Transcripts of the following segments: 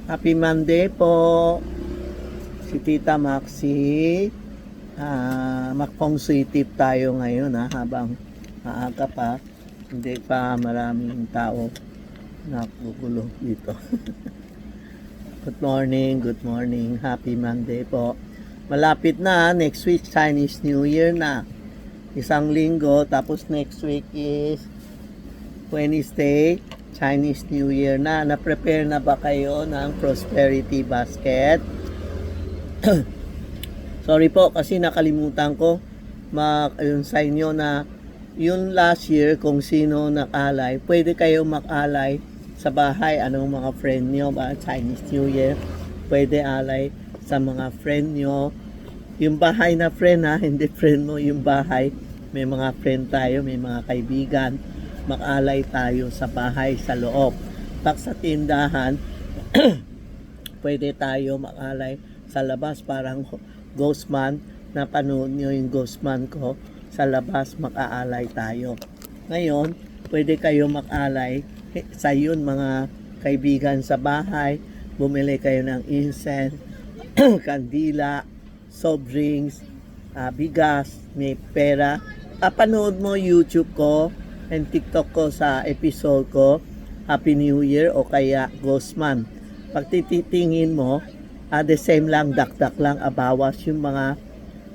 Happy Monday po. Si Tita Maxi. Makpong tip tayo ngayon habang maaga pa. Hindi pa maraming tao nakukulo dito. Good morning. Happy Monday po. Malapit na, next week Chinese New Year na. Isang linggo, tapos next week is Wednesday, Chinese New Year na. Na-prepare na ba kayo ng prosperity basket? Sorry po kasi nakalimutan ko yun sa inyo na yun last year kung sino nakalay, pwede kayo makalay sa bahay. Anong mga friend nyo ba? Chinese New Year, pwede alay sa mga friend nyo. Yung bahay na friend hindi friend mo, yung bahay. May mga friend tayo, may mga kaibigan. Makalay tayo sa bahay, sa loob. Pag sa tindahan, pwede tayo makalay sa labas. Parang Ghostman, napanood nyo yung Ghostman ko. Sa labas, makaalay tayo. Ngayon, pwede kayo makalay sa yun mga kaibigan sa bahay. Bumili kayo ng incense, kandila, soft drinks, bigas, may pera. Panood mo YouTube ko and TikTok ko sa episode ko, Happy New Year o kaya Ghostman. Pag tititingin mo, the same lang, dakdak lang, abawas yung mga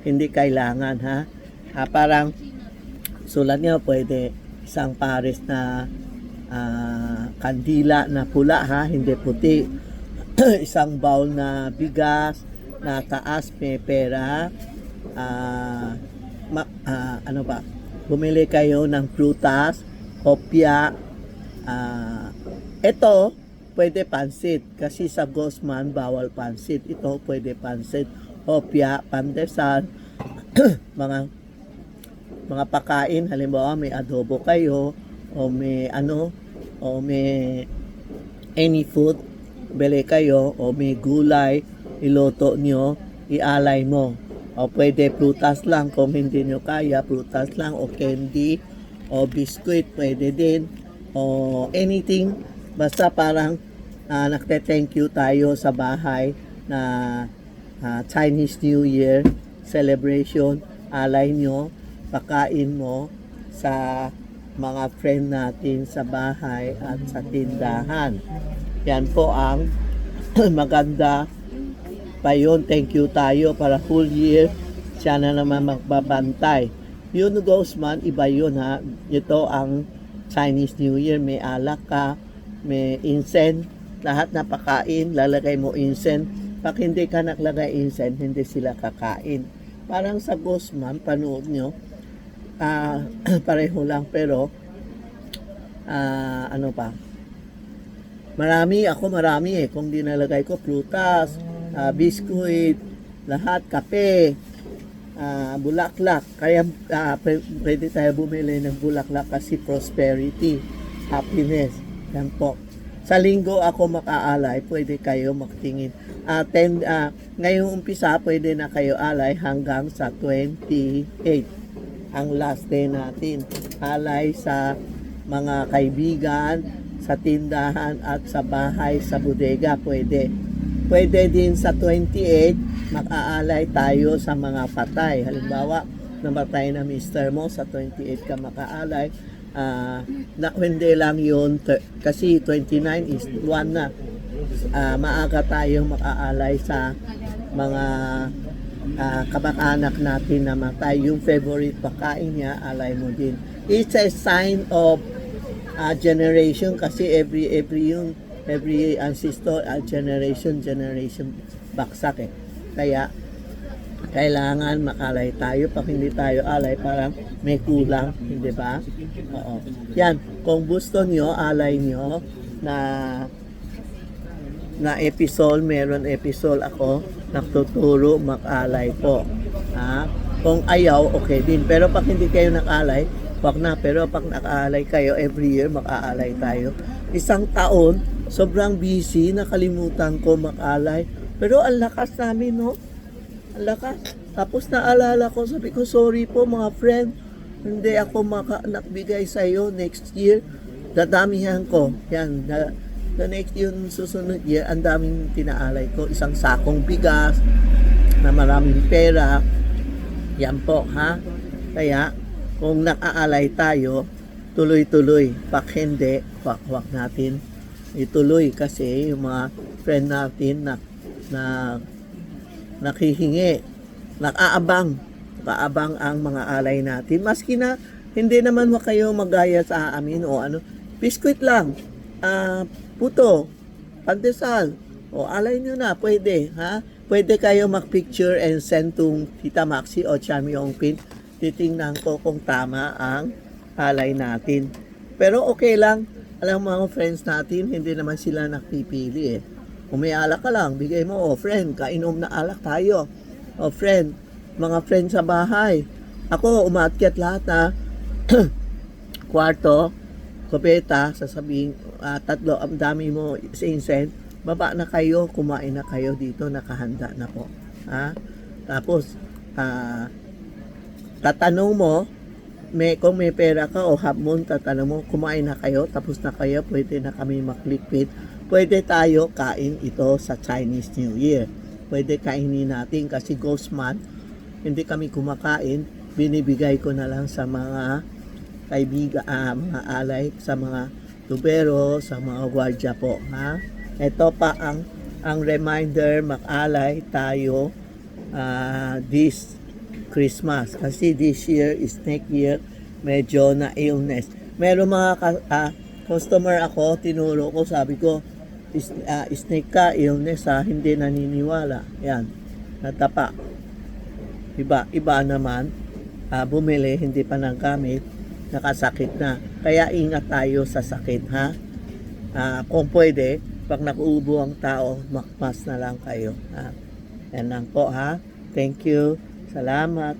hindi kailangan parang sulat nyo, pwede isang pares na kandila na pula hindi puti. Isang bowl na bigas na taas may pera. Ano ba? Bumili kayo ng prutas, kopya. Ito, pwede pansit. Kasi sa Ghostman, bawal pansit. Ito, pwede pansit, kopya, pandesal, mga pakain. Halimbawa, may adobo kayo, o may any food, bili kayo, o may gulay, iloto nyo, ialay mo. O pwede prutas lang, kung hindi nyo kaya, prutas lang, o candy, o biscuit, pwede din, o anything, basta parang nagte-thank you tayo sa bahay na Chinese New Year celebration, alay nyo, pakain mo sa mga friend natin sa bahay at sa tindahan. Yan po ang maganda pa yun. Thank you tayo para full year siya na naman magbabantay. Yun Ghostman, iba yun Ito ang Chinese New Year, may alak ka, may incense, lahat na pakain, lalagay mo incense. Pag hindi ka naglagay incense, hindi sila kakain. Parang sa Ghostman, panood nyo, pareho lang pero ano pa, marami kung dinalagay ko prutas, biskuit, lahat, kape, bulaklak. Kaya pwede tayo bumili ng bulaklak kasi prosperity, happiness. Yan po. Sa linggo ako makaalay, pwede kayo magtingin. Ngayong umpisa, pwede na kayo alay hanggang sa 28. Ang last day natin. Alay sa mga kaibigan, sa tindahan at sa bahay, sa bodega, pwede. Pwede din sa 28, makaalay tayo sa mga patay. Halimbawa, namatay na mister mo, sa 28 ka makaalay. Hindi lang yun, kasi 29 is 1 na. Maaga tayong makaalay sa mga kabak-anak natin na matay. Yung favorite pagkain niya, alay mo din. It's a sign of generation kasi every ancestor generation baksak kaya kailangan makalay tayo. Pag hindi tayo alay, parang may kulang, hindi ba? Oo. Yan, kung gusto nyo, alay nyo na episode, meron episode ako nagtuturo makalay po. Kung ayaw, okay din. Pero pag hindi kayo nakalay, wag na. Pero pag nakaalay kayo, every year makaalay tayo. Isang taon, sobrang busy, nakalimutan ko makalay. Pero ang lakas namin, no? Ang lakas. Tapos naalala ko, sabi ko, sorry po mga friend, hindi ako nagbigay sa iyo next year. Dadamihan ko. Yan, the next yung susunod year, ang daming tinaalay ko. Isang sakong bigas na maraming pera. Yan po, ha? Kaya, kung nakaalay tayo, tuloy-tuloy. Pag hindi, wak natin ituloy kasi yung mga friend natin na nakhihingi, nakaabang ang mga alay natin. Maski na hindi naman kayo magaya sa amin o ano, biskwit lang, puto, pandesal, o alay nyo na, pwede, ha? Pwede kayo mag-picture and send to Tita Maxi o Chami Ongpin. Titingnan ko kung tama ang alay natin. Pero okay lang, alam mo mga friends natin, hindi naman sila nakpipili eh. Kung may alak ka lang, bigay mo, oh friend, kainom na alak tayo. Oh friend, mga friend sa bahay. Ako, umaakyat lahat na kwarto, kopeta, sasabihin, tatlo, ang dami mo, sinsen, baba na kayo, kumain na kayo dito, nakahanda na po. Ha? Tapos, tatanong mo, kung may pera ka o hapon, tatanong mo, kumain na kayo, tapos na kayo, pwede na kami maklikpit. Pwede tayo kain ito sa Chinese New Year. Pwede kainin natin kasi ghost month, hindi kami kumakain, binibigay ko na lang sa mga kaibigan, mga alay, sa mga tubero, sa mga gwardya po. Ha? Ito pa ang reminder, mag-alay tayo this Christmas. Kasi this year is next year, medyo na illness. Meron mga customer ako, tinuro ko, sabi ko, snake ka, illness ha, hindi naniniwala. Yan, natapa. Iba naman, bumili, hindi pa nagamit, nakasakit na. Kaya ingat tayo sa sakit, ha? Kung pwede, pag nakuubo ang tao, makmas na lang kayo. Ha? Yan lang po, ha? Thank you. Salamat.